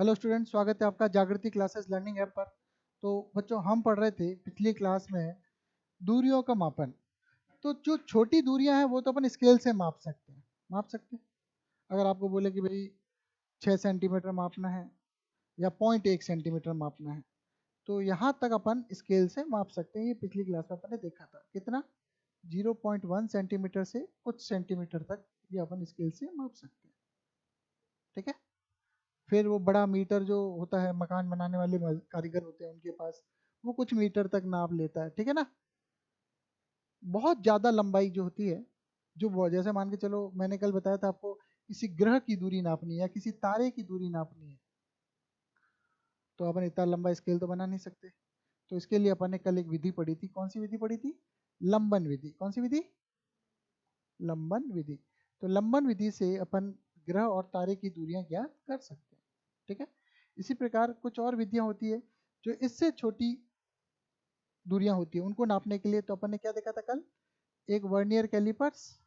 Hello student, स्वागत है आपका जागृति क्लासेस लर्निंग ऐप पर। तो बच्चों, हम पढ़ रहे थे पिछली क्लास में दूरियों का मापन। तो जो छोटी दूरियां हैं वो तो अपन स्केल से माप सकते हैं। अगर आपको बोले कि भाई 6 सेंटीमीटर मापना है या 0.1 सेंटीमीटर मापना है, तो यहाँ तक अपन स्केल से माप सकते हैं। ये पिछली क्लास में अपन ने देखा था। कितना? 0.1 सेंटीमीटर से कुछ सेंटीमीटर तक ये अपन स्केल से माप सकते हैं। ठीक है। फिर वो बड़ा मीटर जो होता है, मकान बनाने वाले कारीगर होते हैं उनके पास, वो कुछ मीटर तक नाप लेता है। ठीक है ना। बहुत ज़्यादा लंबाई जो होती है, जैसे मान के चलो, मैंने कल बताया था आपको, किसी ग्रह की दूरी नापनी है या किसी तारे की दूरी नापनी है, तो अपन इतना लंबा स्केल तो बना नहीं सकते। तो इसके लिए अपन ने कल एक विधि पढ़ी थी। कौन सी विधि पढ़ी थी? लंबन विधि। कौन सी विधि? लंबन विधि। तो लंबन विधि से अपन ग्रह और तारे की दूरियां ज्ञात कर सकते हैं। ठीक है। इसी प्रकार कुछ और विधियां होती है जो इससे छोटी दूरियां होती है, उनको नापने के लिए तो अपन ने क्या देखा था कल? एक वर्नियर कैलिपर्स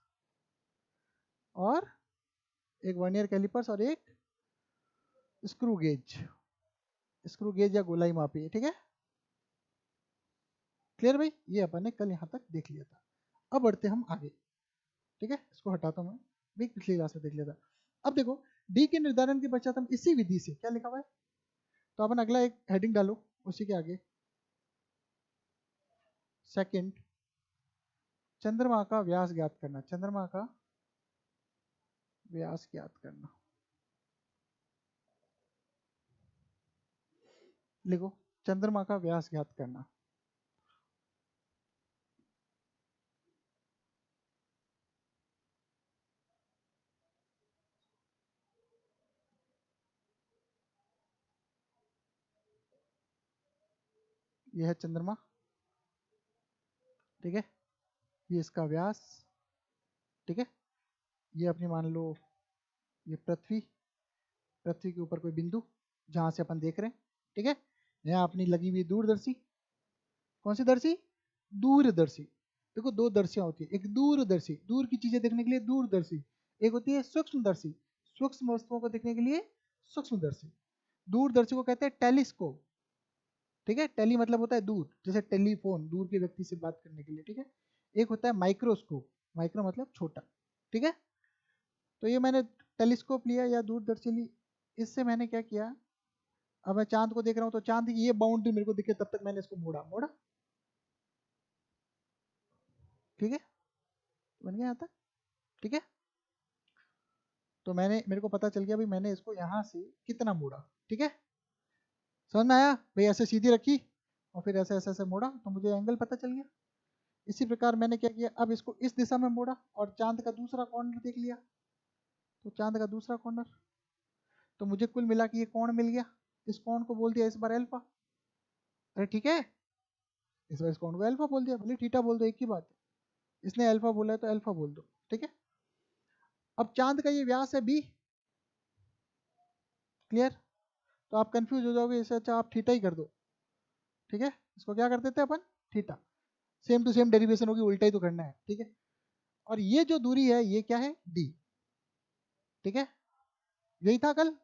और एक स्क्रू गेज। स्क्रू गेज या गोलाई मापी है। ठीक है। क्लियर भाई? ये अपन ने कल यहाँ तक देख लिया था। अब बढ़ते हम आगे। ठीक है, इसको हटाता हूँ मैं, भी पिछली क्लास में देख लिया था। अब देखो, डी के निर्धारण के पश्चात हम इसी विधि से, क्या लिखा हुआ है, तो अपन अगला एक हेडिंग डालो उसी के आगे। सेकंड, चंद्रमा का व्यास ज्ञात करना। चंद्रमा का व्यास ज्ञात करना। लिखो, चंद्रमा का व्यास ज्ञात करना। यह है चंद्रमा। ठीक है। ये इसका व्यास। ठीक है। ये अपनी मान लो, ये पृथ्वी के ऊपर कोई बिंदु जहां से अपन देख रहे हैं। ठीक है। यहाँ अपनी लगी हुई दूरदर्शी। कौन सी दर्शी? दूरदर्शी। देखो, दो दर्शियां होती है, एक दूरदर्शी, दूर की चीजें देखने के लिए दूरदर्शी। एक होती है सूक्ष्मदर्शी, सूक्ष्म वस्तुओं को देखने के लिए सूक्ष्मदर्शी। दूरदर्शी को कहते हैं टेलीस्कोप। ठीक है। टेली मतलब होता है दूर, जैसे टेलीफोन, दूर के व्यक्ति से बात करने के लिए। ठीक है। एक होता है माइक्रोस्कोप, माइक्रो मतलब छोटा। ठीक है। तो ये मैंने टेलीस्कोप लिया या दूरदर्शी ली, इससे मैंने क्या किया, अब मैं चांद को देख रहा हूँ तो चांद की ये बाउंड्री मेरे को दिखे, तब तक मैंने इसको मोड़ा मोड़ा। ठीक है। बन गया यहाँ तक। ठीक है। तो मेरे को पता चल गया भाई, मैंने इसको यहाँ से कितना मोड़ा। ठीक है। समझ में आया भाई? ऐसे सीधी रखी और फिर ऐसे ऐसे ऐसे मोड़ा तो मुझे एंगल पता चल गया। इसी प्रकार मैंने क्या किया, अब इसको इस दिशा में मोड़ा और चांद का दूसरा कॉर्नर देख लिया। तो चांद का दूसरा कॉर्नर, तो मुझे कुल मिला के ये कोण मिल गया। इस कोण को बोल दिया इस बार अल्फा। अरे ठीक है, इस बार इस कोण को अल्फा बोल दिया, भले थीटा बोल दो, एक ही बात है। इसने अल्फा बोला है तो अल्फा बोल दो। ठीक है। अब चांद का ये व्यास है बी। क्लियर? तो आप कंफ्यूज हो जाओगे, इससे अच्छा आप थीटा ही कर दो। ठीक है। इसको क्या कर देते हैं अपन? Theta. Same to same derivation होगी, उल्टा ही तो करना है। ठीक है। और ये जो दूरी है ये क्या है? डी। ठीक है। यही था कल,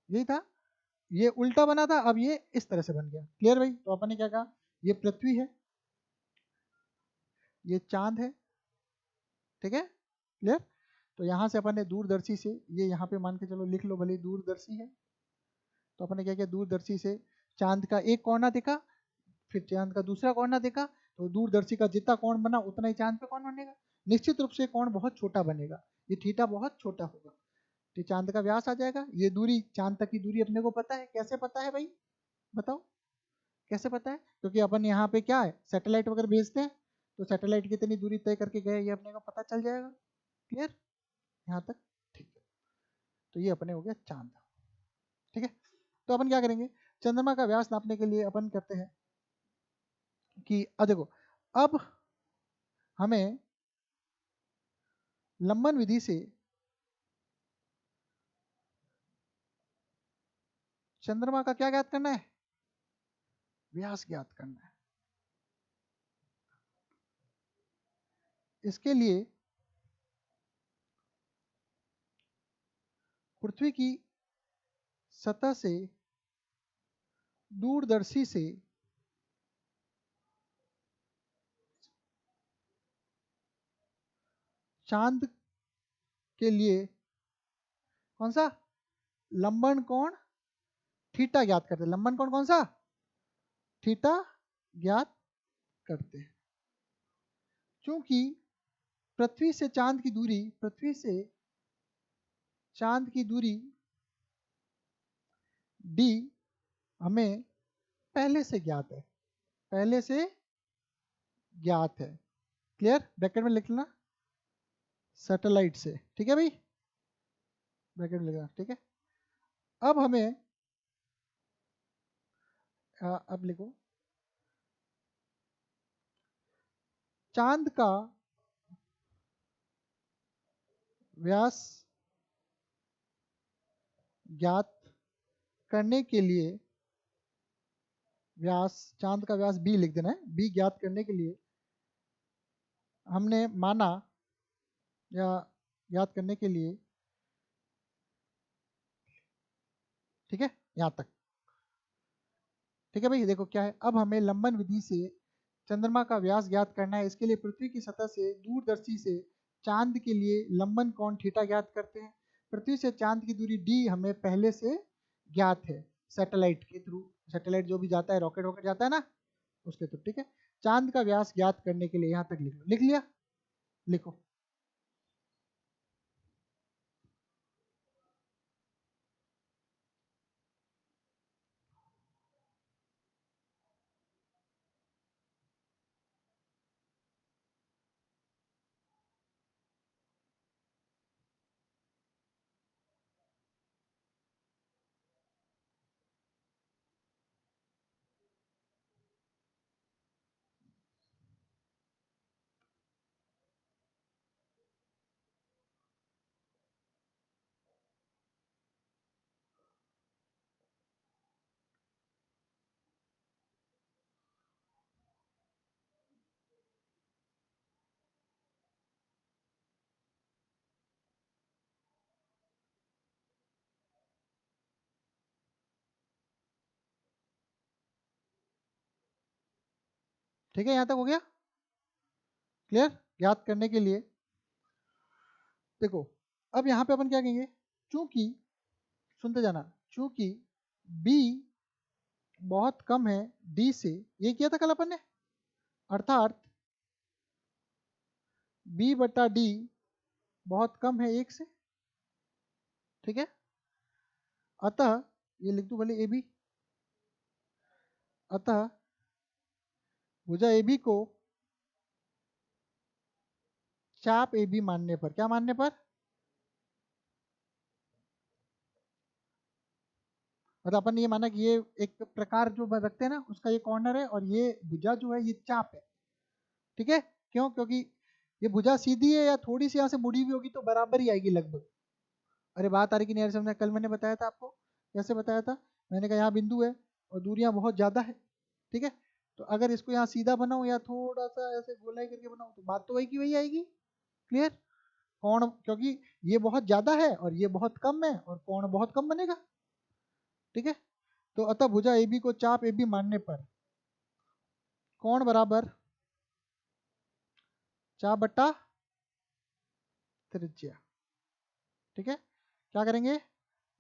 यही था। ये उल्टा बना था, अब ये इस तरह से बन गया। क्लियर भाई? तो अपन ने क्या कहा, ये पृथ्वी है, ये चांद है। ठीक है। क्लियर? तो यहां से अपन ने दूरदर्शी से, ये यहाँ पे मान के चलो लिख लो भले, दूरदर्शी है। तो अपन ने क्या किया, दूरदर्शी से चांद का एक कोना देखा, फिर चांद का दूसरा कोण देखा। तो दूरदर्शी का जितना कोण बना उतना ही चांद पे कोण बनेगा। निश्चित रूप से कोण बहुत छोटा बनेगा, ये थीटा बहुत छोटा होगा। तो चांद का व्यास आ जाएगा। ये दूरी, चांद तक की दूरी अपने को पता है। कैसे पता है भाई? बताओ कैसे पता है? क्योंकि अपन यहाँ पे क्या है, सैटेलाइट वगैरह भेजते हैं, तो सैटेलाइट कितनी दूरी तय करके गए ये अपने को पता चल जाएगा। क्लियर यहाँ तक? ठीक है। तो ये अपने हो गया चांद। ठीक है। तो अपन क्या करेंगे, चंद्रमा का व्यास नापने के लिए अपन करते हैं कि देखो, अब हमें लंबन विधि से चंद्रमा का क्या ज्ञात करना है? व्यास ज्ञात करना है। इसके लिए पृथ्वी की सतह से दूरदर्शी से चांद के लिए कौन सा लंबन कोण थीटा ज्ञात करते हैं। लंबन कोण कौन सा थीटा ज्ञात करते हैं। क्योंकि पृथ्वी से चांद की दूरी d हमें पहले से ज्ञात है, क्लियर। ब्रैकेट में लिख लेना सैटेलाइट से, ठीक है भाई, ब्रैकेट में लिखना, ठीक है। अब हमें अब लिखो चांद का व्यास ज्ञात करने के लिए, चांद का व्यास b लिख देना है, b ज्ञात करने के लिए हमने माना या ज्ञात करने के लिए, ठीक है, यहाँ तक, ठीक है भाई। देखो क्या है, अब हमें लंबन विधि से चंद्रमा का व्यास ज्ञात करना है। इसके लिए पृथ्वी की सतह से दूरदर्शी से चांद के लिए लंबन कोण थीटा ज्ञात करते हैं। पृथ्वी से चांद की दूरी d हमें पहले से ज्ञात है सैटेलाइट के थ्रू, सैटेलाइट जो भी जाता है, रॉकेट जाता है ना, उसके थ्रू, ठीक है। चांद का व्यास ज्ञात करने के लिए यहाँ तक लिख लिया, लिखो। ठीक है, यहाँ तक हो गया क्लियर। ज्ञात करने के लिए देखो, अब यहाँ पे अपन क्या कहेंगे, चूंकि, सुनते जाना, चूंकि b बहुत कम है d से, ये किया था कल अपन ने, अर्थात b बटा d बहुत कम है 1 से, ठीक है। अतः ये लिख दूं भले ए बी, अतः भुजा ए बी को चाप ए बी मानने पर, क्या मानने पर, मतलब अपन ने ये माना कि ये एक प्रकार जो रखते हैं ना, उसका ये कॉर्नर है और ये भुजा जो है ये चाप है, ठीक है। क्यों, क्योंकि ये भुजा सीधी है या थोड़ी सी यहाँ से मुड़ी हुई होगी तो बराबर ही आएगी लगभग। अरे बात आ रही कि नहीं, समझना, कल मैंने बताया था आपको, कैसे बताया था, मैंने कहा यहाँ बिंदु है और दूरियां बहुत ज़्यादा है, ठीक है। तो अगर इसको यहाँ सीधा बनाऊँ या थोड़ा सा ऐसे गोलाई करके बनाऊँ तो बात तो वही की वही आएगी, क्लियर। कोण, क्योंकि ये बहुत ज़्यादा है और ये बहुत कम है और कोण बहुत कम बनेगा, ठीक है। तो अतः भुजा ए बी को चाप ए बी मानने पर कोण बराबर चाप बट्टा त्रिज्या, ठीक है। क्या करेंगे,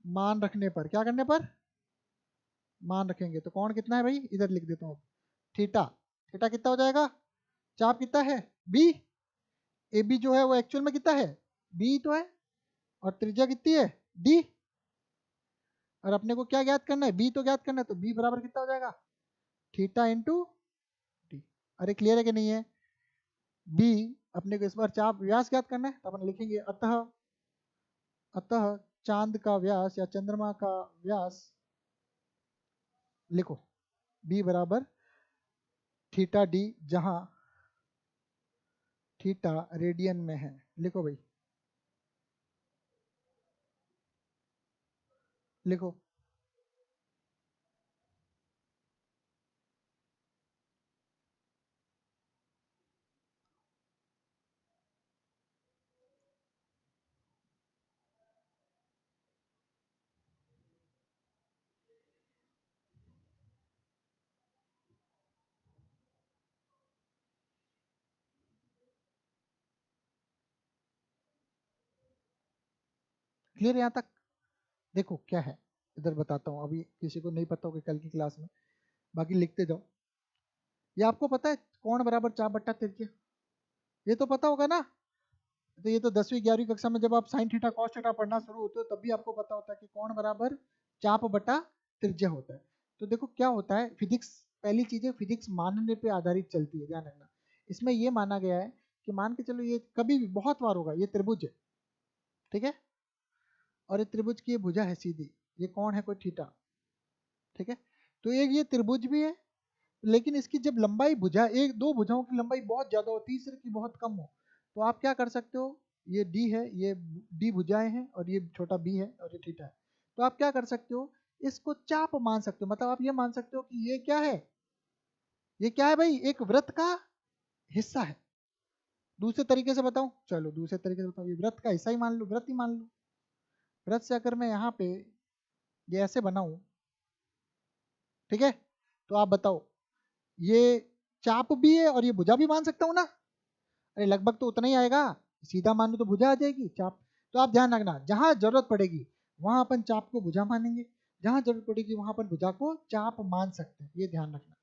मान रखने पर, क्या करने पर, मान रखेंगे तो कोण कितना है भाई, इधर लिख देता हूँ, थीटा, थीटा कितना हो जाएगा, चाप कितना है बी, ए बी जो है वो एक्चुअल में कितना है बी तो है, और त्रिज्या कितनी है डी, और अपने को क्या ज्ञात करना है, बी तो ज्ञात करना है, तो बी बराबर कितना हो जाएगा थीटा इंटू डी। अरे क्लियर है कि नहीं है, बी अपने को इस बार चाप व्यास ज्ञात करना है, तो अपन लिखेंगे अतः, अतः चांद का व्यास या चंद्रमा का व्यास, लिखो बी बराबर थीटा डी, जहां थीटा रेडियन में है, लिखो भाई, लिखो। क्लियर यहाँ तक? देखो क्या है, इधर बताता हूँ, अभी किसी को नहीं पता होगा कल की क्लास में, बाकी लिखते जाओ। ये आपको पता है कोण बराबर चाप बट्टा त्रिज्या, ये तो पता होगा ना। तो ये तो 10वीं 11वीं कक्षा में जब आप साइन थीटा कॉस थीटा पढ़ना शुरू होते हो तब भी आपको पता होता है कि कोण बराबर चाप बटा त्रिज्या होता है। तो देखो क्या होता है, फिजिक्स, पहली चीज है फिजिक्स मानने पे आधारित चलती है, ध्यान रखना। इसमें ये माना गया है कि मान के चलो ये कभी भी बहुत बार होगा, ये त्रिभुज है, ठीक है, और ये त्रिभुज की ये भुजा है सीधी, ये कौन है, कोई थीटा, ठीक है। तो एक ये त्रिभुज भी है, लेकिन इसकी जब लंबाई भुजा, एक दो भुजाओं की लंबाई बहुत ज्यादा हो, तीसरे की बहुत कम हो, तो आप क्या कर सकते हो, ये डी है, ये डी भुजाएं हैं और ये छोटा बी है और ये थीटा है, तो आप क्या कर सकते हो, इसको चाप मान सकते हो। मतलब आप ये मान सकते हो कि ये क्या है, ये क्या है भाई, एक वृत्त का हिस्सा है। दूसरे तरीके से बताऊं, चलो दूसरे तरीके से बताऊं, ये वृत्त का हिस्सा ही मान लो, वृत्त ही मान लो। वृत्त से अगर मैं यहाँ पे ये ऐसे बनाऊं, ठीक है, तो आप बताओ, ये चाप भी है और ये भुजा भी मान सकता हूं ना। अरे लगभग तो उतना ही आएगा, सीधा मान लो तो भुजा आ जाएगी, चाप। तो आप ध्यान रखना, जहां जरूरत पड़ेगी वहां अपन चाप को भुजा मानेंगे, जहां जरूरत पड़ेगी वहां अपन भुजा को चाप मान सकते हैं, ये ध्यान रखना।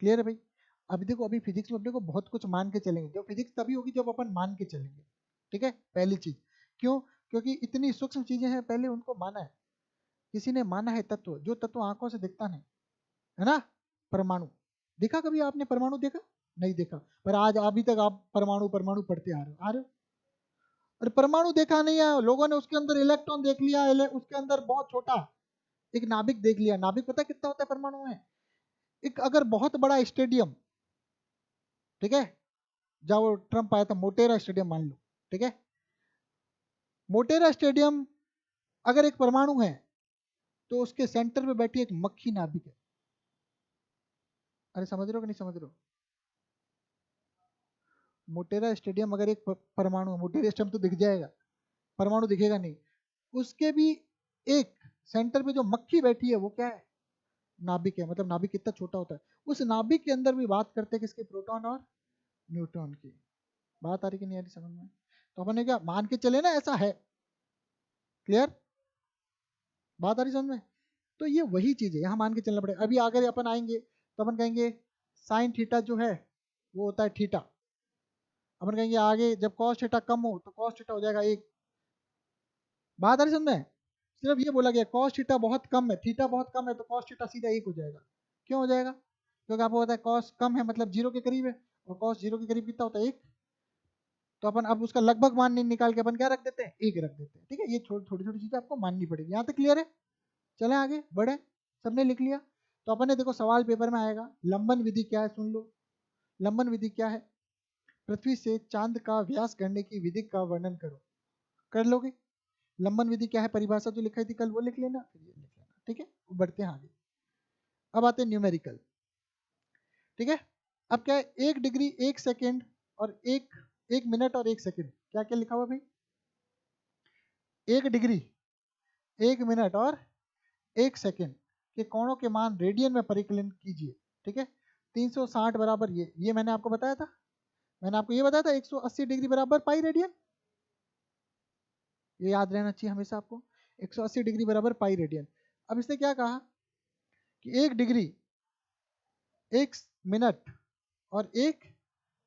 क्लियर है भाई? अभी देखो, अभी फिजिक्स में अपने को बहुत कुछ मान के चलेंगे, जो फिजिक्स तभी होगी जब अपन मान के चलेंगे, ठीक है, पहली चीज। क्यों? क्योंकि इतनी सूक्ष्म चीजें हैं, पहले उनको माना है, किसी ने माना है तत्व, जो तत्व आंखों से दिखता नहीं, है ना। परमाणु, देखा कभी आपने परमाणु देखा? नहीं देखा, पर आज अभी तक आप परमाणु परमाणु पढ़ते आ रहे हो। और परमाणु देखा नहीं है लोगों ने, उसके अंदर इलेक्ट्रॉन देख लिया, उसके अंदर बहुत छोटा एक नाभिक देख लिया। नाभिक पता कितना होता है परमाणु में? एक अगर बहुत बड़ा स्टेडियम, ठीक है, जहाँ ट्रम्प आया था, मोटेरा स्टेडियम मान लो, ठीक है, मोटेरा स्टेडियम अगर एक परमाणु है, तो उसके सेंटर पे बैठी एक मक्खी नाभिक है। अरे समझ रहे हो कि नहीं समझ रहे हो? मोटेरा स्टेडियम अगर एक परमाणु है, मोटेरा स्टेडियम तो दिख जाएगा, परमाणु दिखेगा नहीं, उसके भी एक सेंटर पे जो मक्खी बैठी है वो क्या है, नाभिक है। मतलब नाभिक कितना छोटा होता है, उस नाभिक के अंदर भी बात करते हैं किसके, प्रोटॉन और न्यूट्रॉन की। बात आ रही कि नहीं आ रही समझ में? तो अपन ने क्या मान के चले ना, ऐसा है। क्लियर? बात आ रही समझ में? तो ये वही चीज है, यहाँ मान के चलना पड़ेगा। अभी अगर अपन आएंगे तो अपन कहेंगे साइन थीटा जो है वो होता है थीटा। अपन कहेंगे आगे जब कॉस थीटा कम हो तो कॉस थीटा हो जाएगा एक। बात आ रही समझ में? सिर्फ ये बोला गया कॉस थीटा बहुत कम है, थीटा बहुत कम है, तो कॉस थीटा सीधा एक हो जाएगा। क्यों हो जाएगा? क्योंकि आपको पता है कॉस कम है मतलब जीरो के करीब है, और कॉस जीरो के करीब कितना होता है, एक। तो अपन अब उसका लगभग मान नहीं निकाल के अपन क्या रख देते हैं, एक रख देते हैं, ठीक है। ये छोटी छोटी चीजें आपको माननी पड़ेगी। यहाँ तक क्लियर है? चलें आगे बढ़े, सबने लिख लिया। तो अपन ने देखो सवाल पेपर में आएगा, लंबन विधि क्या है सुन लो। लंबन विधि क्या है? पृथ्वी से चांद का व्यास करने की विधि का वर्णन करो। कर लोगे? लंबन विधि क्या है, परिभाषा जो लिखाई थी कल वो लिख लेना, फिर ये लिख लेना, ठीक है। बढ़ते हैं आगे। अब आते हैं न्यूमेरिकल, ठीक है। अब क्या है, 1 डिग्री 1 सेकेंड और 1 मिनट और 1 सेकेंड, क्या क्या लिखा हुआ भाई? 1 डिग्री 1 मिनट और 1 सेकेंड के कोणों के मान रेडियन में परिकलन कीजिए, ठीक है। 360 बराबर ये मैंने आपको बताया था, मैंने आपको ये बताया था 180 डिग्री बराबर पाई रेडियन। ये याद रहना चाहिए हमेशा आपको, 180 डिग्री बराबर पाई रेडियन। अब इसने क्या कहा कि 1 डिग्री 1 मिनट और 1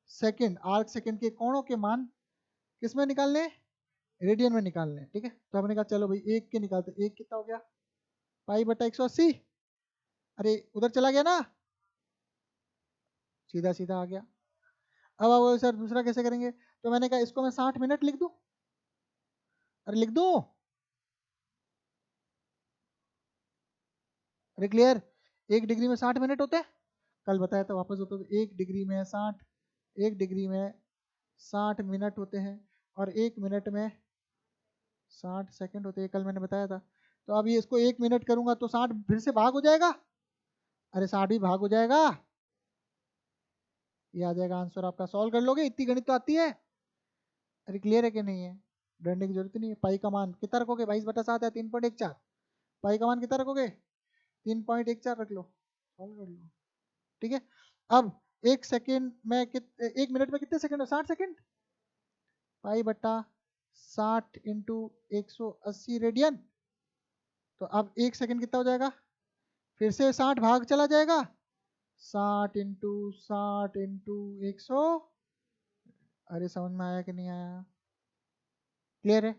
सेकेंड, आर्क सेकेंड के कोणों के मान किस में निकालने, रेडियन में निकालने, ठीक है। तो हमने कहा चलो भाई एक के निकालते, एक कितना हो गया, पाई बटा 180। अरे उधर चला गया ना, सीधा सीधा आ गया। अब आप सर दूसरा कैसे करेंगे, तो मैंने कहा इसको मैं 60 मिनट लिख दूं। अरे लिख दूं, अरे क्लियर? 1 डिग्री में 60 मिनट होते हैं, कल बताया था, वापस होता तो 1 डिग्री में 60, 1 डिग्री में 60 मिनट होते हैं, और 1 मिनट में 60 सेकेंड होते हैं, कल मैंने बताया था। तो अब ये इसको 1 मिनट करूंगा तो 60 फिर से भाग हो जाएगा, अरे 60 भी भाग हो जाएगा, ये आ जाएगा आंसर आपका। सॉल्व कर लोगे, इतनी गणित तो आती है। अरे क्लियर है कि नहीं है? डरने की जरूरत नहीं है। पाई का मान कितना रखोगे, 22/7 है, 3.14। पाई का मान कितना रखोगे, 3.14 रख लो, सॉल्व कर लो, ठीक है। अब 1 सेकेंड में 1 मिनट में कितने सेकंड है, 60 सेकंड, पाई बट्टा 60 इंटू 180 रेडियन। तो अब 1 सेकंड कितना हो जाएगा, फिर से 60 भाग चला जाएगा, 60 इंटू 100। अरे समझ में आया कि नहीं आया? क्लियर है?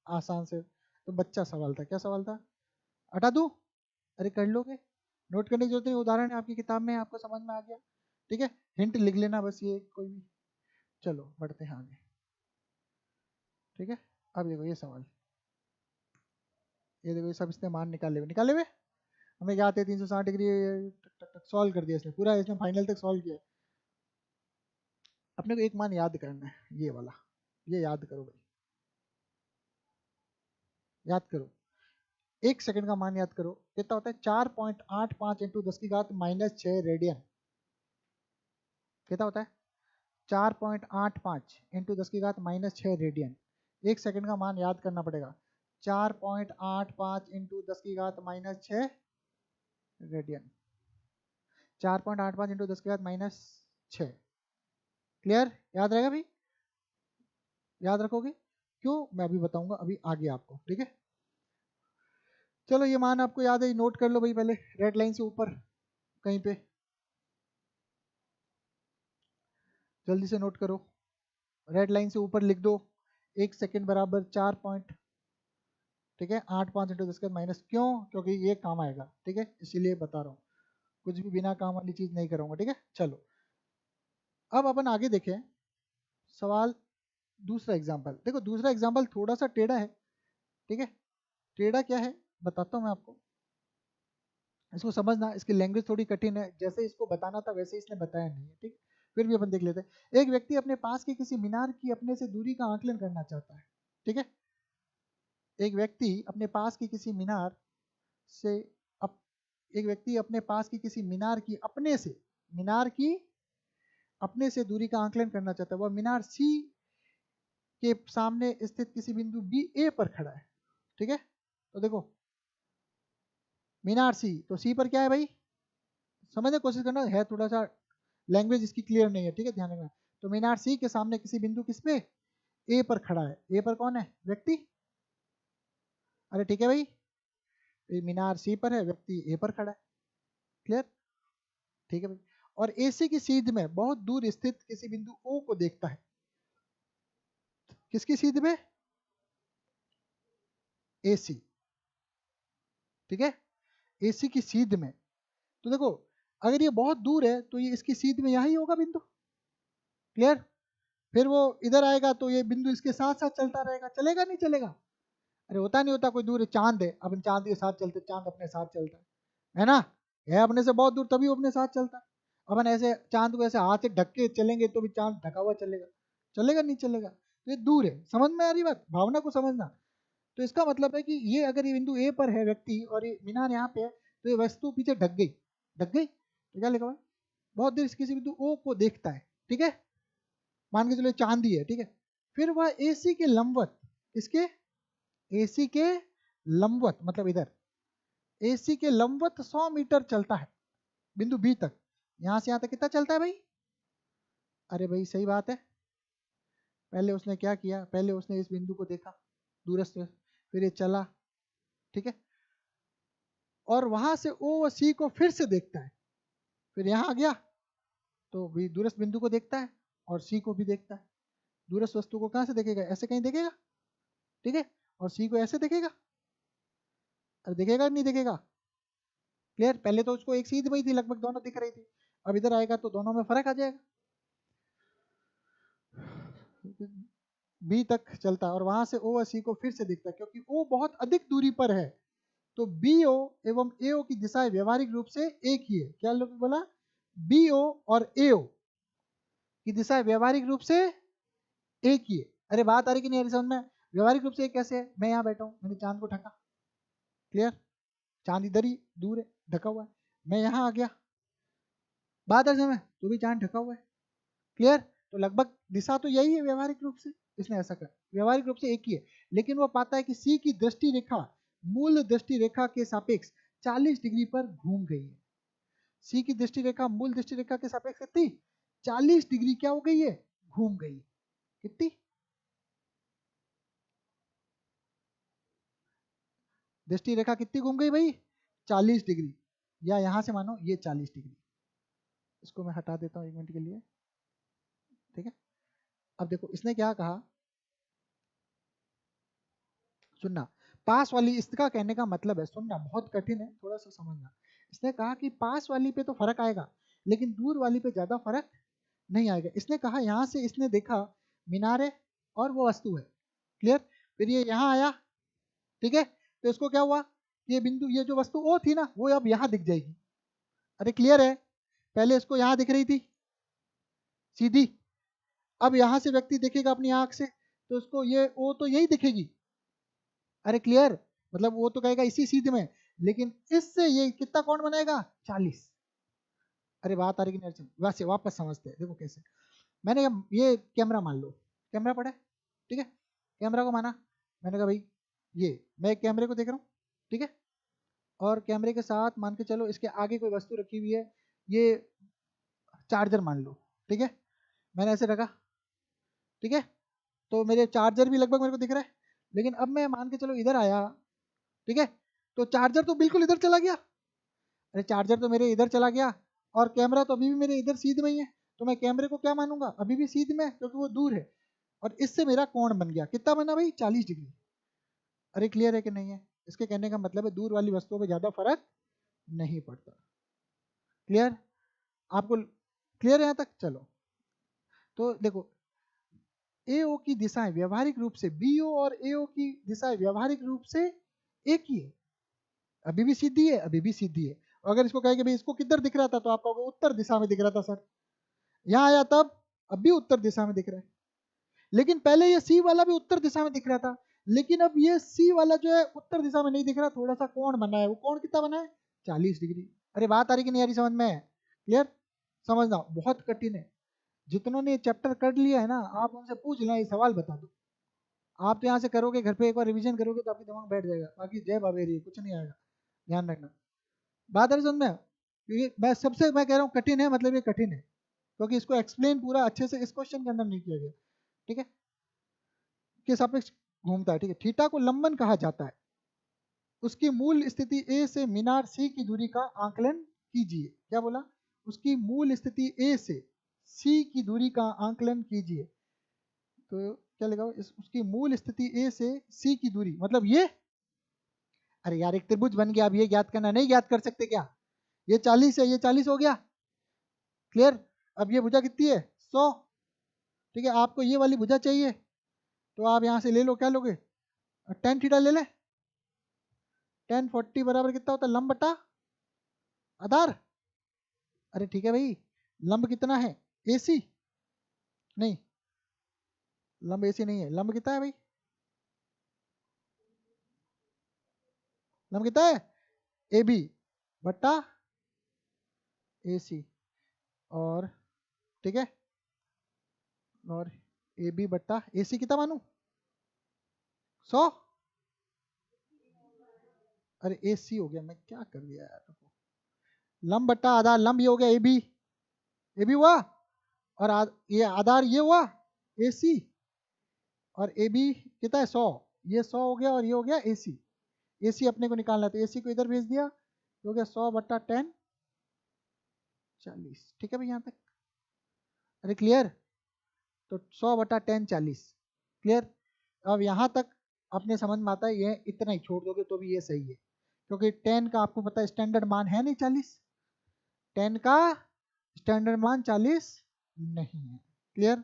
आसान से। तो बच्चा सवाल था, क्या सवाल था? हटा दूं? अरे कर लोगे, नोट करने की जरूरत नहीं, उदाहरण है आपकी किताब में, आपको समझ में आ गया। ठीक है, हिंट लिख लेना बस ये कोई भी। चलो बढ़ते हैं आगे। ठीक है, अब देखो ये सवाल, ये देखो ये सब इसने मान निकाले हुए हमें क्या आते हैं 360 डिग्री, टक टक टक सॉल्व कर दिया इसने पूरा, इसने फाइनल तक सॉल्व किया। अपने को एक मान याद करना है, ये वाला, ये याद करो भाई, याद करो। 1 सेकंड का मान याद करो, कितना होता है? 4.85 इंटू 10⁻⁻6 रेडियन। कितना होता है? 4.85 इंटू 10⁻⁻6 रेडियन। 1 सेकंड का मान याद करना पड़ेगा, 4.85 इंटू 10⁻⁻6 रेडियन। 4.85 इंटू 10⁻⁻6। क्लियर? याद रहेगा भाई? याद रखोगे? क्यों? मैं अभी बताऊंगा अभी आगे आपको। ठीक है, चलो ये मान आपको याद है, नोट कर लो भाई पहले, रेड लाइन से ऊपर कहीं पे, जल्दी से नोट करो, रेड लाइन से ऊपर लिख दो। 1 सेकंड बराबर 4 पॉइंट, ठीक है, 8.5 इंटू 10⁻⁻, क्यों? क्योंकि ये काम आएगा। ठीक है, इसीलिए बता रहा हूँ, कुछ भी बिना काम वाली चीज नहीं करूंगा। ठीक है, चलो अब अपन आगे देखें सवाल। दूसरा एग्जाम्पल देखो, दूसरा एग्जाम्पल थोड़ा सा टेढ़ा है। ठीक है, टेढ़ा क्या है बताता हूँ मैं आपको, इसको समझना, इसकी लैंग्वेज थोड़ी कठिन है, जैसे इसको बताना था वैसे इसने बताया नहीं है। ठीक, फिर भी अपन देख लेते हैं। एक व्यक्ति अपने पास के किसी मीनार की अपने से दूरी का आकलन करना चाहता है। ठीक है, एक व्यक्ति अपने पास की किसी मीनार से अप, एक व्यक्ति अपने पास की किसी मीनार की अपने से, मीनार की अपने से दूरी का आकलन करना चाहता है। वह मीनार सी के सामने स्थित किसी बिंदु बी ए पर खड़ा है। ठीक है, तो देखो मीनार सी, तो सी पर क्या है भाई, समझने की कोशिश करना है, थोड़ा सा लैंग्वेज इसकी क्लियर नहीं है। ठीक है, ध्यान रखना। तो मीनार सी के सामने किसी बिंदु किस पे, ए पर खड़ा है। ए पर कौन है? व्यक्ति। अरे ठीक है भाई, मीनार सी पर है, व्यक्ति ए पर खड़ा है। क्लियर? ठीक है भाई, और ए सी की सीध में बहुत दूर स्थित किसी बिंदु ओ को देखता है। किसकी सीध में? ए सी। ठीक है, ए सी की सीध में। तो देखो अगर ये बहुत दूर है तो ये इसकी सीध में यही होगा बिंदु। क्लियर? फिर वो इधर आएगा तो ये बिंदु इसके साथ साथ चलता रहेगा, चलेगा नहीं चलेगा? अरे होता नहीं होता, कोई दूर है, चांद है, अपन चांद के साथ चलते, चांद अपने साथ चलता है ना? है अपने से बहुत दूर तभी वो अपने साथ चलता है। अपन ऐसे चांद को ऐसे हाथ से ढक के चलेंगे तो भी चांद ढका हुआ चलेगा, चलेगा नहीं चलेगा? तो ये दूर है, समझ में आ रही बात? भावना को समझना। तो इसका मतलब है कि ये अगर ये बिंदु ए पर है व्यक्ति और ये मीनार यहाँ पे है, तो ये वस्तु पीछे ढक गई, ढक गई तो क्या लिखा हुआ है? बहुत देर किसी बिंदु ओ को देखता है। ठीक है, मान के चलो चांदी है। ठीक है, फिर वह एसी के लंबवत, इसके एसी के लंबवत मतलब इधर, एसी के लंबवत 100 मीटर चलता है बिंदु बी तक। यहां से यहां तक कितना चलता है भाई? अरे भाई सही बात है, पहले उसने क्या किया, पहले उसने इस बिंदु को देखा दूरस्थ से, फिर ये चला। ठीक है, और वहां से ओ व सी को फिर से देखता है, फिर यहाँ आ गया तो भी दूरस्थ बिंदु को देखता है और सी को भी देखता है। दूरस्थ वस्तु को कहाँ से देखेगा? ऐसे कहीं देखेगा? ठीक है, और सी को ऐसे देखेगा? अरे देखेगा नहीं देखेगा? क्लियर? पहले तो उसको एक सीध में ही थी, लगभग दोनों दिख रही थी, अब इधर आएगा तो दोनों में फर्क आ जाएगा। बी तक चलता और वहां से ओ व सी को फिर से दिखता, क्योंकि ओ बहुत अधिक दूरी पर है तो बी ओ एवं ए ओ की दिशाएं व्यवहारिक रूप से एक ही है। क्या लोग बोला? बी ओ और ए ओ की दिशाएं व्यवहारिक रूप से एक ही है। अरे बात आ रही कि नहीं आ रही समझ में? व्यवहारिक रूप से एक कैसे है? मैं यहाँ बैठा हूँ, मैंने चांद को ढका, क्लियर? चांद इधर ही दूर है, ढका हुआ है, मैं यहाँ आ गया, बात है समय तो भी चांद ढका हुआ है। क्लियर? तो लगभग दिशा तो यही है व्यवहारिक रूप से, इसने ऐसा कर, व्यवहारिक रूप से एक ही है। लेकिन वो पाता है कि सी की दृष्टि रेखा मूल दृष्टि रेखा के सापेक्ष 40 डिग्री पर घूम गई है। सी की दृष्टि रेखा मूल दृष्टि रेखा के सापेक्ष कितनी? 40 डिग्री क्या हो गई है? घूम गई। कितनी? दृष्टि रेखा कितनी घूम गई भाई? 40 डिग्री, या यहाँ से मानो ये 40 डिग्री। इसको मैं हटा देता हूँ 1 मिनट के लिए, ठीक है। अब देखो इसने क्या कहा, सुनना, पास वाली, इसका कहने का मतलब है, सुनना बहुत कठिन है, थोड़ा सा समझना। इसने कहा कि पास वाली पे तो फर्क आएगा, लेकिन दूर वाली पे ज्यादा फर्क नहीं आएगा। इसने कहा यहाँ से इसने देखा मीनार है और वो वस्तु है, क्लियर। फिर ये यहाँ आया, ठीक है, तो इसको क्या हुआ, ये बिंदु, ये जो वस्तु ओ थी ना, वो अब यहाँ दिख जाएगी। अरे क्लियर है, पहले इसको यहाँ दिख रही थी सीधी, अब यहाँ से व्यक्ति देखेगा अपनी आंख से तो उसको ये ओ तो यही दिखेगी। अरे क्लियर, मतलब वो तो कहेगा इसी सीध में, लेकिन इससे ये कितना कोण बनेगा? 40। अरे बात आ रही कि नहीं? वैसे वापस समझते हैं, देखो कैसे। मैंने ये कैमरा मान लो, कैमरा पड़ा है, ठीक है, कैमरा को माना, मैंने कहा भाई ये मैं एक कैमरे को देख रहा हूँ, ठीक है, और कैमरे के साथ मान के चलो इसके आगे कोई वस्तु रखी हुई है, ये चार्जर मान लो, ठीक है, मैंने ऐसे रखा, ठीक है, तो मेरे चार्जर भी लगभग मेरे को दिख रहा है, लेकिन अब मैं मान के चलो इधर आया, ठीक है, तो चार्जर तो बिल्कुल इधर चला गया। अरे चार्जर तो मेरे इधर चला गया और कैमरा तो अभी भी मेरे इधर सीध में ही है, तो मैं कैमरे को क्या मानूंगा? अभी भी सीध में, क्योंकि वो दूर है, और इससे मेरा कोण बन गया, कितना बना भाई? 40 डिग्री। अरे क्लियर है कि नहीं है? इसके कहने का मतलब है दूर वाली वस्तुओं पे ज्यादा फर्क नहीं पड़ता। क्लियर? आपको क्लियर है यहाँ तक? चलो तो देखो, AO की दिशाएं व्यवहारिक रूप से, BO और AO की दिशाएं व्यवहारिक रूप से एक ही है, अभी भी सीधी है, अभी भी सीधी है। और अगर इसको कहें कि भाई इसको किधर दिख रहा था, तो आप कहोगे उत्तर दिशा में दिख रहा था सर, यहाँ आया तब, अब भी उत्तर दिशा में दिख रहा है। लेकिन पहले ये C वाला भी उत्तर दिशा में दिख रहा था, लेकिन अब ये C वाला जो है उत्तर दिशा में नहीं दिख रहा, थोड़ा सा कोण बना है, वो कोण कितना बना है? 40 डिग्री। अरे बात आ रही कि नहीं आ रही समझ में? क्लियर? समझना बहुत कठिन है, जितनों ने चैप्टर कर लिया है ना, आप उनसे पूछ लेना, ये सवाल बता दो। आप तो यहाँ से करोगे, घर पे एक बार रिवीजन करोगे तो आपके दिमाग बैठ जाएगा, बाकी जय बाबेरी कुछ नहीं आएगा, ध्यान रखना। बात आ रही समझ में? क्योंकि मैं कह रहा हूँ कठिन है, मतलब ये कठिन है, क्योंकि इसको एक्सप्लेन पूरा अच्छे से इस क्वेश्चन के अंदर नहीं किया गया, ठीक है, के सापेक्ष घूमता है, ठीक है। थीटा को लंबन कहा जाता है, उसकी मूल स्थिति A से मीनार C की दूरी का आंकलन कीजिए। क्या बोला? उसकी मूल स्थिति A से C की दूरी का आंकलन कीजिए, तो क्या लिखा? उसकी मूल स्थिति A से C की दूरी, मतलब ये, अरे यार एक त्रिभुज बन गया, अब ये ज्ञात करना, नहीं ज्ञात कर सकते क्या? ये 40 है, ये 40 हो गया, क्लियर। अब ये भुजा कितनी है? 100, ठीक है, आपको ये वाली भुजा चाहिए, तो आप यहाँ से ले लो, क्या लोगे? tan थीटा ले ले, tan 40 बराबर कितना होता है? लंब बटा आधार। अरे ठीक है भाई, लंब कितना है? AC नहीं, लंब AC नहीं है, लंब कितना है भाई? लंब कितना है? AB बटा AC, और ठीक है, और AB बटा AC कितना मानू? 100। अरे AC हो गया, मैं क्या कर दिया यार, लंब बट्टा आधार, लंब ये हो गया AB, AB हुआ, और ये आधार ये हुआ AC, और AB कितना है? 100, ये 100 हो गया, और ये हो गया AC। AC अपने को निकालना है, तो AC को इधर भेज दिया, तो हो गया 100 बट्टा 10 40, ठीक है भाई यहाँ तक? अरे क्लियर? तो 100 बट्टा 10 40, क्लियर। अब यहाँ तक अपने समझ में आता है, ये इतना ही छोड़ दोगे तो भी ये सही है, क्योंकि 10 का आपको पता है स्टैंडर्ड मान है नहीं 40, 10 का स्टैंडर्ड मान 40 नहीं है, क्लियर।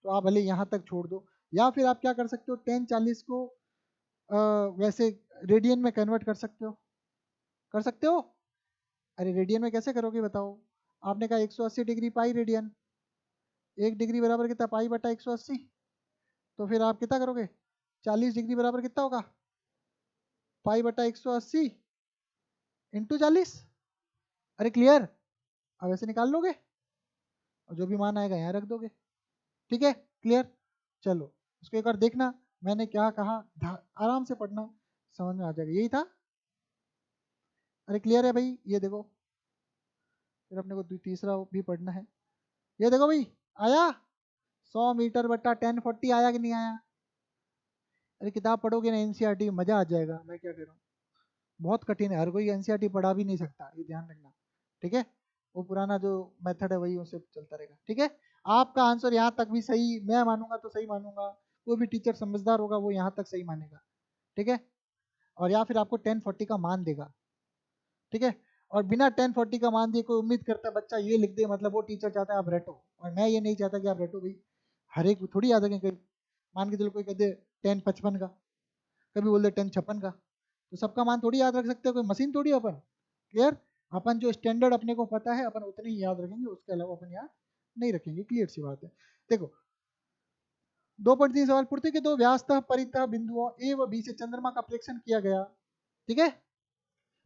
तो आप भले यहाँ तक छोड़ दो, या फिर आप क्या कर सकते हो, 10 40 को वैसे रेडियन में कन्वर्ट कर सकते हो, कर सकते हो। अरे रेडियन में कैसे करोगे बताओ? आपने कहा 180 डिग्री पाई रेडियन, 1 डिग्री बराबर कितना? पाई बटा 180, तो फिर आप कितना करोगे? 40 डिग्री बराबर कितना होगा? पाई बटा 180 इंटू 40। अरे क्लियर? अब ऐसे निकाल लोगे, और जो भी मान आएगा यहाँ रख दोगे, ठीक है, क्लियर। चलो इसको एक बार देखना, मैंने क्या कहा, आराम से पढ़ना, समझ में आ जाएगा, यही था। अरे क्लियर है भाई? ये देखो, फिर अपने को तीसरा भी पढ़ना है, ये देखो भाई, आया 100 मीटर बट्टा 1040 आया कि नहीं आया? अरे किताब पढ़ोगे ना NCERT, मजा आ जाएगा, मैं क्या कह रहा हूँ, बहुत कठिन है, हर कोई एनसीईआरटी पढ़ा भी नहीं सकता, ये ध्यान रखना। ठीक है, वो पुराना जो मेथड है वही उससे चलता रहेगा। ठीक है, आपका आंसर यहाँ तक भी सही मैं मानूंगा तो सही मानूंगा, कोई भी टीचर समझदार होगा वो यहाँ तक सही मानेगा। ठीक है, और या फिर आपको 1040 का मान देगा। ठीक है, और बिना 1040 का मान दिए कोई उम्मीद करता है बच्चा ये लिख दे, मतलब वो टीचर चाहता है आप रटो, और मैं ये नहीं चाहता कि आप रटो भाई। हर एक थोड़ी याद रखें, मान के चलो कोई कहते 1055 का, कभी बोल दे 1056 का, तो सबका मान थोड़ी याद रख सकते हैं, कोई मशीन थोड़ी अपन। क्लियर, अपन जो स्टैंडर्ड अपने को पता है अपन उतने ही याद रखेंगे, उसके अलावा अपन याद नहीं रखेंगे। क्लियर सी बात है। देखो 2.3 सवाल, पृथ्वी के दो व्यासतः परितः बिंदुओं ए व बी से चंद्रमा का प्रेक्षण किया गया। ठीक है,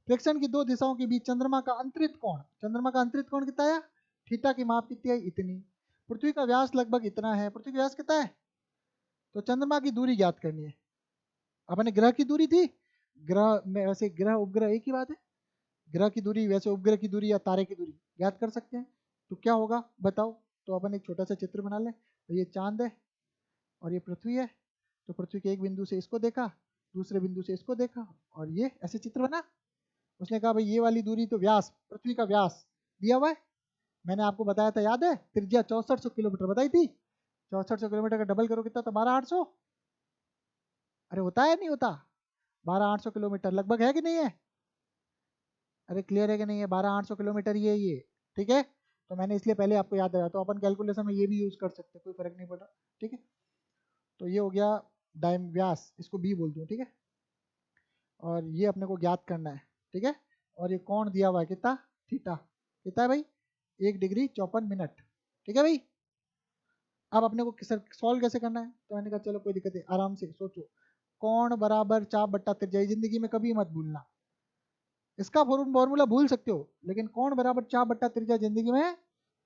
प्रेक्षण की दो दिशाओं के बीच चंद्रमा का अंतरित कोण, चंद्रमा का अंतरित कोण कितना है, थीटा की माप कितनी है, इतनी। पृथ्वी का व्यास लगभग इतना है, पृथ्वी का व्यास कितना है, तो चंद्रमा की दूरी ज्ञात करनी है। अपने ग्रह की दूरी थी, ग्रह में वैसे ग्रह उपग्रह एक ही बात है, ग्रह की दूरी वैसे उपग्रह की दूरी या तारे की दूरी ज्ञात कर सकते हैं। तो क्या होगा बताओ, तो अपन एक छोटा सा चित्र बना लें, तो ये चांद है और ये पृथ्वी है, तो पृथ्वी के एक बिंदु से इसको देखा, दूसरे बिंदु से इसको देखा, और ये ऐसे चित्र बना। उसने कहा भाई ये वाली दूरी तो व्यास, पृथ्वी का व्यास दिया हुआ है, मैंने आपको बताया था याद है, त्रिज्या 6400 किलोमीटर बताई थी, 6400 किलोमीटर का डबल करो कितना, तो 12800। अरे होता है नहीं होता, 12800 किलोमीटर लगभग है कि नहीं है, अरे क्लियर है कि नहीं है, 12800 किलोमीटर ये। ठीक है, तो मैंने इसलिए पहले आपको याद दिलाया, तो अपन कैलकुलेशन में ये भी यूज कर सकते हैं, कोई फर्क नहीं पड़ रहा। ठीक है, तो ये हो गया डायम व्यास, इसको बी बोल दूँ। ठीक है, और ये अपने को ज्ञात करना है। ठीक है, और ये कोण दिया हुआ है कितना, थीटा कितना है भाई, 1 डिग्री 54 मिनट। ठीक है भाई, अब अपने को सॉल्व कैसे करना है, तो मैंने कहा चलो कोई दिक्कत नहीं, आराम से सोचो। कोण बराबर चाप बट्टा त्रिज्या, जिंदगी में कभी मत भूलना, इसका फॉर्मूला भूल सकते हो, लेकिन कोण बराबर चाप बट्टा त्रिज्या जिंदगी में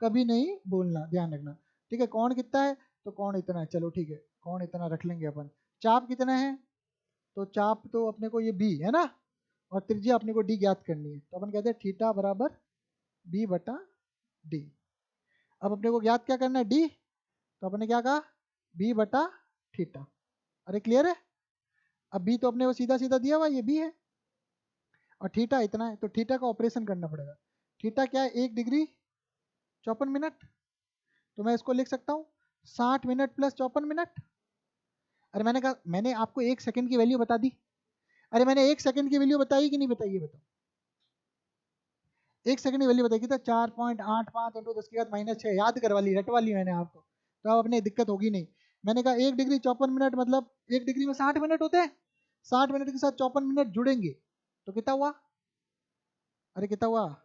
कभी नहीं भूलना, ध्यान रखना। ठीक है, कोण कितना है, तो कोण इतना है, चलो ठीक है, कोण इतना रख लेंगे अपन। चाप कितना है, तो चाप तो अपने को ये बी है ना, और त्रिज्या अपने को डी ज्ञात करनी है, तो अपन कहते हैं थीटा बराबर बी बटा डी। अब अपने को ज्ञात क्या करना है, डी, तो अपने क्या कहा, बी बटा थीटा। अरे क्लियर है, अब बी तो अपने को सीधा सीधा दिया हुआ, ये बी है, और थीटा इतना है, तो थीटा का ऑपरेशन करना पड़ेगा। थीटा क्या है, 1 डिग्री 54 मिनट, तो मैं इसको लिख सकता हूँ 60 मिनट प्लस 54 मिनट। अरे मैंने कहा, मैंने आपको 1 सेकंड की वैल्यू बता दी, अरे मैंने 1 सेकंड की वैल्यू बताई कि नहीं बताई, ये बताओ, 1 सेकंड की वैल्यू बताई कितना, 4.85 × 10⁻⁶ याद करवा ली, रटवा ली मैंने आपको, तो अब अपने दिक्कत होगी नहीं। मैंने कहा 1 डिग्री 54 मिनट मतलब 1 डिग्री में 60 मिनट होते हैं, 60 मिनट के साथ 54 मिनट जुड़ेंगे, तो कितना हुआ, अरे कितना हुआ,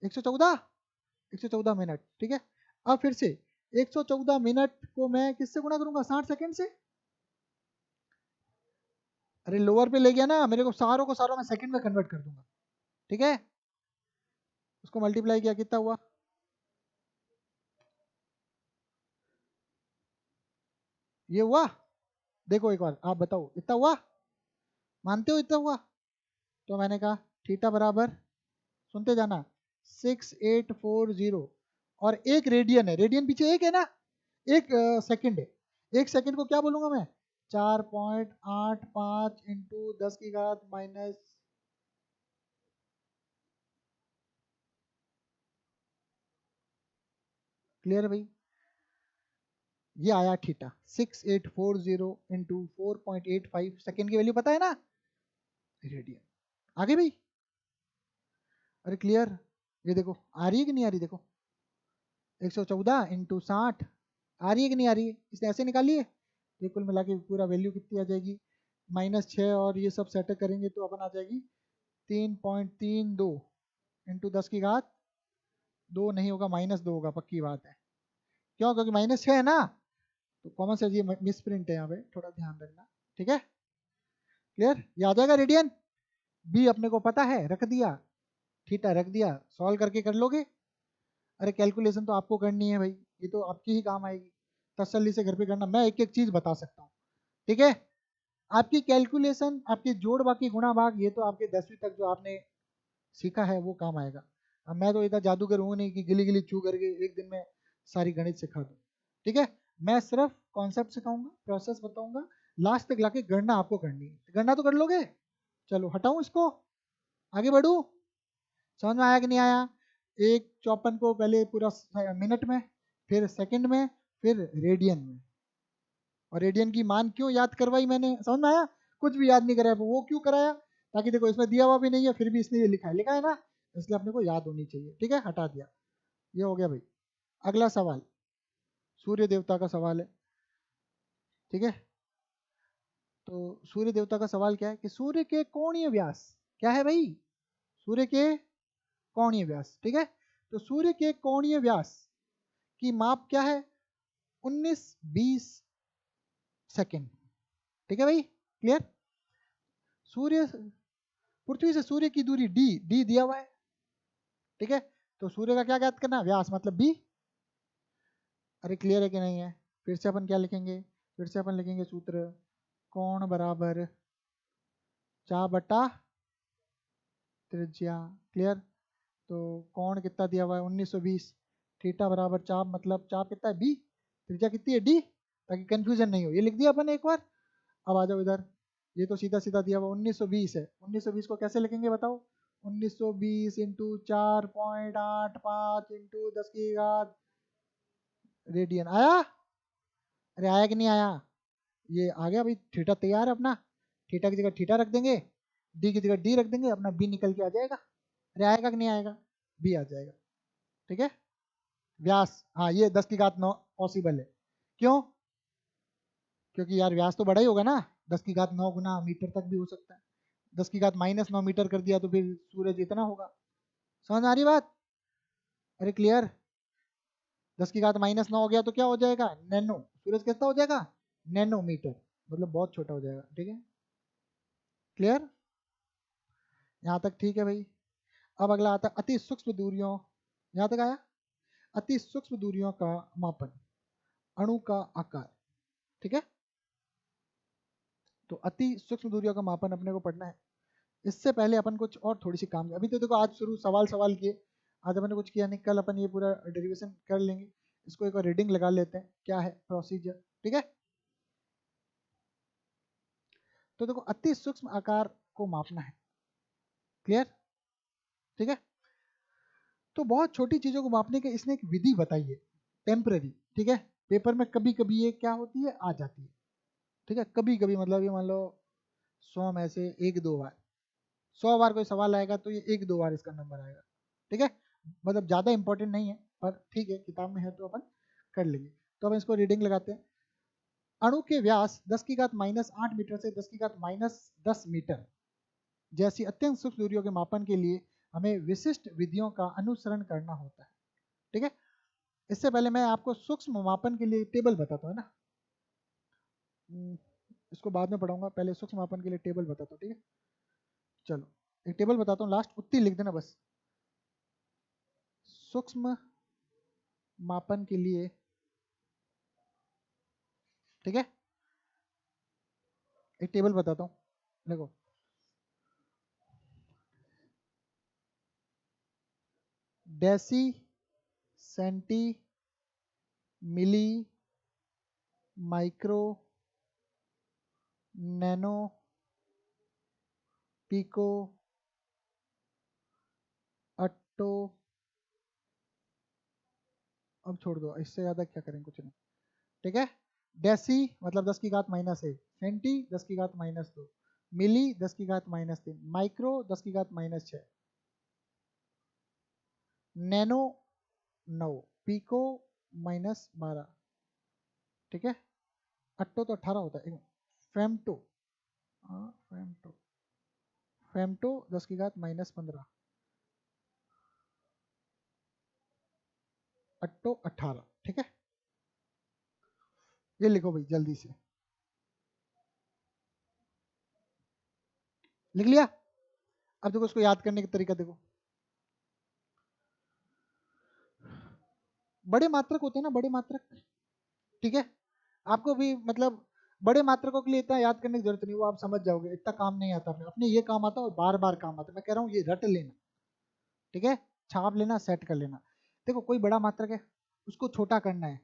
114 मिनट। ठीक है, अब फिर से 114 मिनट को मैं किससे गुणा करूंगा, 60 सेकंड से। अरे लोअर पे ले गया ना, मेरे को सारों में सेकंड में कन्वर्ट कर दूंगा। ठीक है, उसको मल्टीप्लाई किया, कितना हुआ, ये हुआ, देखो एक बार आप बताओ इतना हुआ, मानते हो इतना हुआ, तो मैंने कहा थीटा बराबर, सुनते जाना, 6840, और एक रेडियन है, रेडियन पीछे एक है ना, एक सेकंड है, 1 सेकंड को क्या बोलूंगा मैं, 4.85 × 10⁻⁻। क्लियर है भाई, ये आया थीटा 6840 × 4.85 सेकंड की वैल्यू पता है ना, रेडियन। आगे भाई, अरे क्लियर, ये देखो आ रही है कि नहीं आ रही, देखो 114 × 60 आ रही है कि नहीं आ रही है, इसने ऐसे निकाली है, ये कुल मिला के पूरा वैल्यू कितनी आ जाएगी, -6 और ये सब सेट करेंगे तो अपन आ जाएगी 3.32 × 10⁻², नहीं होगा -2 होगा, पक्की बात है, क्यों, क्योंकि -6 है ना, तो कॉमन सेंस ये मिस प्रिंट है यहाँ पे, थोड़ा ध्यान रखना। ठीक है, क्लियर, ये आ जाएगा रेडियन, बी अपने को पता है, रख दिया, थीटा रख दिया, सॉल्व करके कर लोगे। अरे कैलकुलेशन तो आपको करनी है भाई, ये तो आपकी ही काम आएगी, तसल्ली से घर पे करना, मैं एक एक चीज बता सकता हूँ। ठीक है, आपकी कैलकुलेशन, आपके जोड़ बाकी गुणा भाग, ये तो आपके 10वीं तक जो आपने सीखा है वो काम आएगा। अब मैं तो इतना जादूगर हूँ नहीं कि गिली गिली चू करके एक दिन में सारी गणित सिखा दूँ। ठीक है, मैं सिर्फ कॉन्सेप्ट सिखाऊंगा, प्रोसेस बताऊंगा, लास्ट तक लाके गणना आपको करनी है, गणना तो कर लोगे, चलो हटाऊं इसको, आगे बढ़ू, समझ में आया कि नहीं आया? 154 को पहले पूरा मिनट में, फिर सेकंड में, फिर रेडियन में। और रेडियन की मान क्यों याद करवाई मैंने, समझ में आया? कुछ भी याद नहीं कराया, वो क्यों कराया? ताकि देखो इसमें दिया हुआ भी नहीं है, फिर भी इसने ये लिखा है ना, इसलिए अपने को याद होनी चाहिए। ठीक है, हटा दिया, ये हो गया भाई। अगला सवाल सूर्य देवता का सवाल है। ठीक है, तो सूर्य देवता का सवाल क्या है कि सूर्य के कोणीय व्यास क्या है भाई? सूर्य के कोणीय व्यास। ठीक है, तो सूर्य के कोणीय व्यास की माप क्या है? 19-20 सेकेंड। ठीक है भाई, क्लियर? सूर्य, पृथ्वी से सूर्य की दूरी डी दिया हुआ है। ठीक है, तो सूर्य का क्या ज्ञात करना? व्यास मतलब बी। अरे क्लियर है कि नहीं है? फिर से अपन क्या लिखेंगे? फिर से अपन लिखेंगे सूत्र, कोण बराबर 4 बटा त्रिज्या। क्लियर? तो कोण कितना दिया हुआ है? 1920। थीटा बराबर चाप, मतलब चाप कितना है? बी। त्रिज्या कितनी है? डी। ताकि कंफ्यूजन नहीं हो, ये लिख दिया अपन एक बार। अब आ जाओ इधर, ये तो सीधा सीधा दिया हुआ 1920 है। 1920 को कैसे लिखेंगे बताओ? 1920 इंटू 4.85 इंटू 10 की घात रेडियन। आया? अरे आया कि नहीं आया? ये आ गया भाई, थीटा तैयार है अपना। थीटा की जगह थीटा रख देंगे, डी की जगह डी रख देंगे, अपना बी निकल के आ जाएगा। अरे आएगा कि नहीं आएगा? बी आ जाएगा। ठीक है, व्यास, हाँ ये 10 की घात 9 पॉसिबल है। क्यों? क्योंकि यार व्यास तो बड़ा ही होगा ना, 10 की घात 9 गुना मीटर तक भी हो सकता है। 10 की घात -9 मीटर कर दिया तो फिर सूरज इतना होगा। समझ आ रही बात? अरे क्लियर? 10 की घात -9 हो गया तो क्या हो जाएगा? नैनो। सूरज कितना हो जाएगा? नैनोमीटर, मतलब बहुत छोटा हो जाएगा। ठीक है, क्लियर? यहाँ तक ठीक है भाई। अब अगला आता है अति सूक्ष्म दूरियों। यहाँ तक आया? अति सूक्ष्म दूरियों का मापन, अणु का आकार। ठीक है, तो अति सूक्ष्म दूरियों का मापन अपने को पढ़ना है। इससे पहले अपन कुछ और थोड़ी सी काम, अभी तो देखो आज शुरू सवाल सवाल किए, आज अपन ने कुछ किया नहीं, कल अपन ये पूरा डेरिवेशन कर लेंगे। इसको एक बार रीडिंग लगा लेते हैं, क्या है प्रोसीजर। ठीक है, तो देखो अति सूक्ष्म आकार को मापना है। क्लियर? ठीक है, तो बहुत छोटी चीजों को मापने के इसने एक विधि बताई है, टेम्पररी। ठीक है, पेपर में कभी कभी ये क्या होती है, आ जाती है। ठीक है, कभी कभी मतलब ये मान लो 100 में से 1-2 बार, 100 बार कोई सवाल आएगा तो ये 1-2 बार इसका नंबर आएगा। ठीक है, मतलब ज़्यादा इंपॉर्टेंट नहीं है, पर ठीक है किताब में है तो अपन कर लेंगे। तो अपन इसको रीडिंग लगाते हैं। अणु के व्यास 10 की घात -8 मीटर से 10 की घात -10 मीटर जैसी अत्यंत सूक्ष्म दूरियों के मापन के लिए हमें विशिष्ट विधियों का अनुसरण करना होता है। ठीक है, इससे पहले मैं आपको सूक्ष्म मापन के लिए टेबल बताता हूँ ना, इसको बाद में पढ़ाऊंगा, पहले सूक्ष्म मापन के लिए टेबल बताता हूँ। ठीक है, चलो एक टेबल बताता हूँ, लास्ट उतनी लिख देना बस। सूक्ष्म मापन के लिए, ठीक है, एक टेबल बताता हूँ, देखो। डेसी, सेंटी, मिली, माइक्रो, नैनो, पिको, अट्टो, अब छोड़ दो, इससे ज़्यादा क्या करें, कुछ नहीं। ठीक है, डेसी मतलब 10 की घात -1, सेंटी 10 की घात -2, मिली 10 की घात -3, माइक्रो 10 की घात -6, नैनो 9, पिको -12। ठीक है, अट्टो तो 18 होता है। फेमटो, हाँ फेमटो, फेमटो 10 की घात -15, अट्टो 18। ठीक है, ये लिखो भाई जल्दी से, लिख लिया? अब देखो इसको याद करने का तरीका देखो। बड़े मात्रक होते हैं ना, बड़े मात्रक। ठीक है, आपको भी मतलब बड़े मात्रकों के लिए इतना याद करने की जरूरत नहीं, वो आप समझ जाओगे, इतना काम नहीं आता अपने अपने ये काम आता है और बार बार काम आता है। मैं कह रहा हूँ ये रट लेना। ठीक है, छाप लेना, सेट कर लेना। देखो कोई बड़ा मात्रक है, उसको छोटा करना है,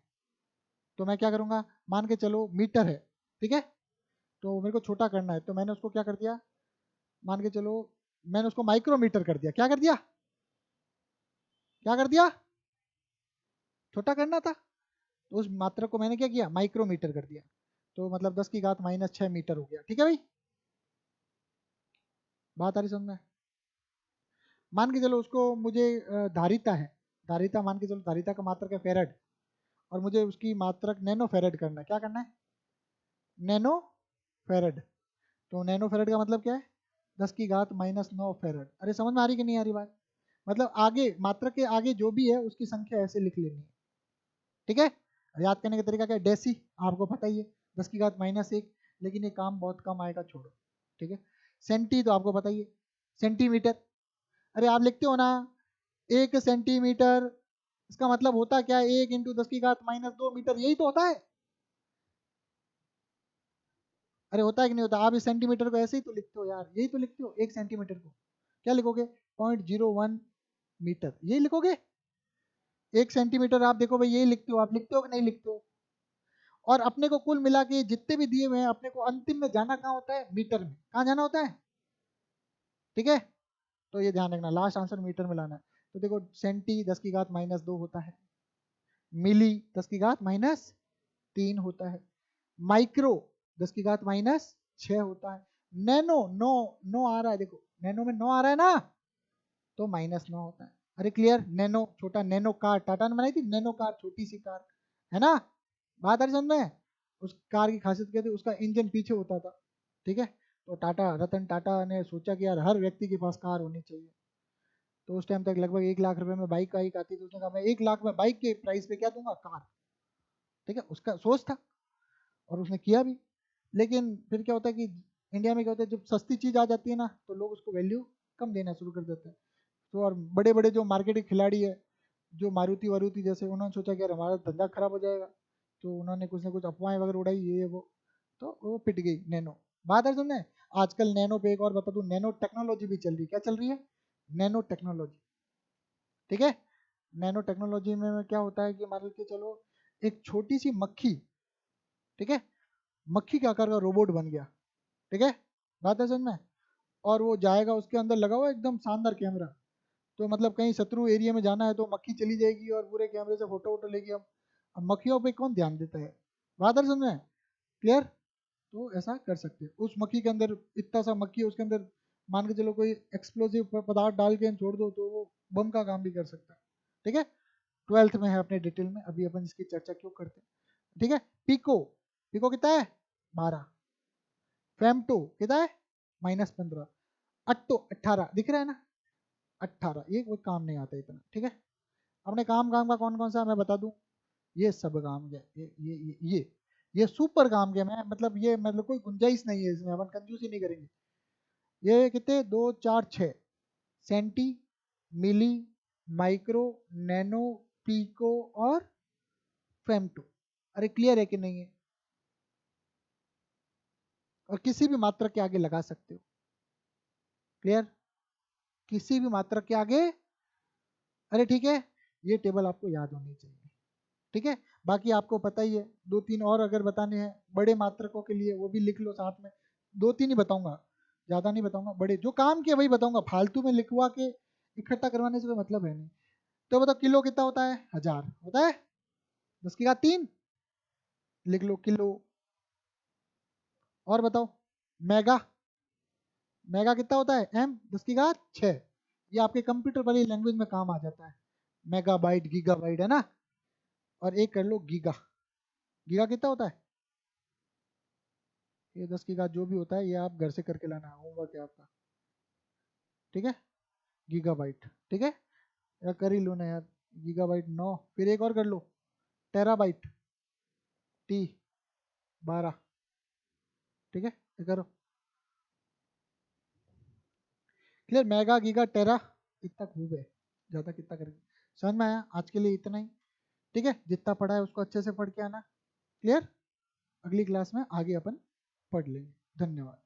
तो मैं क्या करूँगा, मान के चलो मीटर है। ठीक है, तो मेरे को छोटा करना है, तो मैंने उसको क्या कर दिया, मान के चलो मैंने उसको माइक्रोमीटर कर दिया। क्या कर दिया? क्या कर दिया? छोटा करना था, तो उस मात्रक को मैंने क्या किया? माइक्रोमीटर कर दिया। तो मतलब 10 की घात -6 मीटर हो गया। ठीक है भाई, बात आ रही समझ में? मान के चलो उसको मुझे धारिता है, धारिता मान के चलो, धारिता का मात्रक है फेरेड, और मुझे उसकी मात्रक नैनो फेरेड करना है। क्या करना है? नैनो फेरेड। तो नैनो फेरेड का मतलब क्या है? 10 की घात -9 फेरेड। अरे समझ में आ रही कि नहीं आ रही बात? मतलब आगे मात्रक के आगे जो भी है उसकी संख्या ऐसे लिख लेनी है। ठीक है, याद करने का तरीका क्या है? डेसी आपको पता ही है, 10 की घात -1, लेकिन ये काम बहुत कम आएगा, छोड़ो। ठीक है, सेंटी तो आपको पता ही है, सेंटीमीटर। अरे आप लिखते हो ना 1 सेंटीमीटर, इसका मतलब होता क्या है? 1 × 10 की घात -2 मीटर, यही तो होता है। अरे होता है कि नहीं होता? आप इस सेंटीमीटर को ऐसे ही तो लिखते हो यार, यही तो लिखते हो। 1 सेंटीमीटर को क्या लिखोगे? 0.01 मीटर, यही लिखोगे। 1 सेंटीमीटर आप देखो भाई, यही लिखते हो। आप लिखते हो कि नहीं लिखते हो? और अपने को कुल मिला के जितने भी दिए हुए हैं, अपने को अंतिम में जाना कहाँ होता है? मीटर में। कहाँ जाना होता है? ठीक है, तो ये ध्यान रखना, लास्ट आंसर मीटर में लाना है। तो देखो, सेंटी 10 की घात -2 होता है, मिली 10 की घात -3 होता है, माइक्रो 10 की घात -6 होता है, नैनो 9 9 आ रहा है, देखो नैनो में 9 आ रहा है ना, तो -9 होता है। अरे क्लियर? नैनो छोटा, नैनो कार टाटा ने बनाई थी, नैनो कार, छोटी सी कार, है ना? बात आ रही समझ में? उस कार की खासियत क्या थी? उसका इंजन पीछे होता था। ठीक है, तो टाटा, रतन टाटा ने सोचा कि यार हर व्यक्ति के पास कार होनी चाहिए। तो उस टाइम तक लगभग 1 लाख रुपए में बाइक आती थी। उसने कहा मैं 1 लाख में बाइक के प्राइस पे क्या दूंगा? कार। ठीक है, उसका सोच था, और उसने किया भी। लेकिन फिर क्या होता है कि इंडिया में क्या होता है, जब सस्ती चीज़ आ जाती है ना, तो लोग उसको वैल्यू कम देना शुरू कर देते हैं। तो और बड़े बड़े जो मार्केट के खिलाड़ी है, जो मारुति वारुति जैसे, उन्होंने सोचा कि यार हमारा धंधा खराब हो जाएगा, तो उन्होंने कुछ ना कुछ अफवाहें वगैरह उड़ाई, ये वो, तो वो पिट गई नैनो। बात है सुनने। आजकल नैनो पे एक और बता दूं, नैनो टेक्नोलॉजी भी चल रही है। क्या चल रही है? Nano technology. ठीक है, नैनो टेक्नोलॉजी में क्या होता है कि मान के चलो एक छोटी सी मक्खी, ठीक है, मक्खी के आकार का रोबोट बन गया। ठीक है, बात है समझ में? और वो जाएगा, उसके अंदर लगा हुआ एकदम शानदार कैमरा, तो मतलब कहीं शत्रु एरिया में जाना है तो मक्खी चली जाएगी और पूरे कैमरे से फोटो वोटो लेगी। अब मक्खियों पे कौन ध्यान देता है? बात है समझ में? क्लियर? तो ऐसा कर सकते हैं। उस मक्खी के अंदर, इतना सा मक्खी है उसके अंदर, मान के चलो कोई एक्सप्लोसिव पदार्थ डाल के छोड़ दो तो वो बम का काम भी कर सकता है। ठीक है, 12th में है अपने डिटेल में, अभी अपन इसकी चर्चा क्यों करते हैं। ठीक है, पिको, पिको कितना है? 12। फेमटो कितना है? -15। अट्टो 18, दिख रहा है ना? 18, ये कोई काम नहीं आता इतना। ठीक है, अपने काम काम का कौन कौन सा मैं बता दूं? ये सब काम गया, ये सुपर काम गया। मैं मतलब ये मतलब कोई गुंजाइश नहीं है इसमें, अपन कंजूसी नहीं करेंगे। ये कितने? 2 4 6, सेंटी, मिली, माइक्रो, नैनो, पीको और फेमटो। अरे क्लियर है कि नहीं है? और किसी भी मात्रा के आगे लगा सकते हो। क्लियर? किसी भी मात्रा के आगे। अरे ठीक है, ये टेबल आपको याद होनी चाहिए। ठीक है, बाकी आपको पता ही है। 2 3 और अगर बताने हैं बड़े मात्रकों के लिए, वो भी लिख लो साथ में। 2 3 ही बताऊंगा, ज्यादा नहीं बताऊंगा। बड़े जो काम के वही बताऊंगा, फालतू में लिखवा के इकट्ठा करवाने से कोई मतलब है नहीं। तो बताओ, किलो कितना होता है? 1000 होता है। 10 की घात 3 लिख लो किलो। और बताओ, मेगा, मेगा कितना होता है? m 10 की घात 6। ये आपके कंप्यूटर वाली लैंग्वेज में काम आ जाता है। मेगाबाइट, गीगाबाइट, है ना? और एक कर लो गीगा, गीगा कितना होता है? ये 10 की घात जो भी होता है, ये आप घर से करके लाना, होमवर्क है आपका। ठीक है, गीगाबाइट। ठीक है, या कर ही लो ना यार। गीगाबाइट 9, फिर एक और कर लो, टेराबाइट, टी 12। ठीक है, ये करो। क्लियर? मेगा, गीगा, टेरा, इतना खूब है, ज़्यादा कितना करेंगे। समझ में आया? आज के लिए इतना ही। ठीक है, जितना पढ़ा है उसको अच्छे से पढ़ के आना। क्लियर? अगली क्लास में आगे अपन पढ़ लेंगे। धन्यवाद।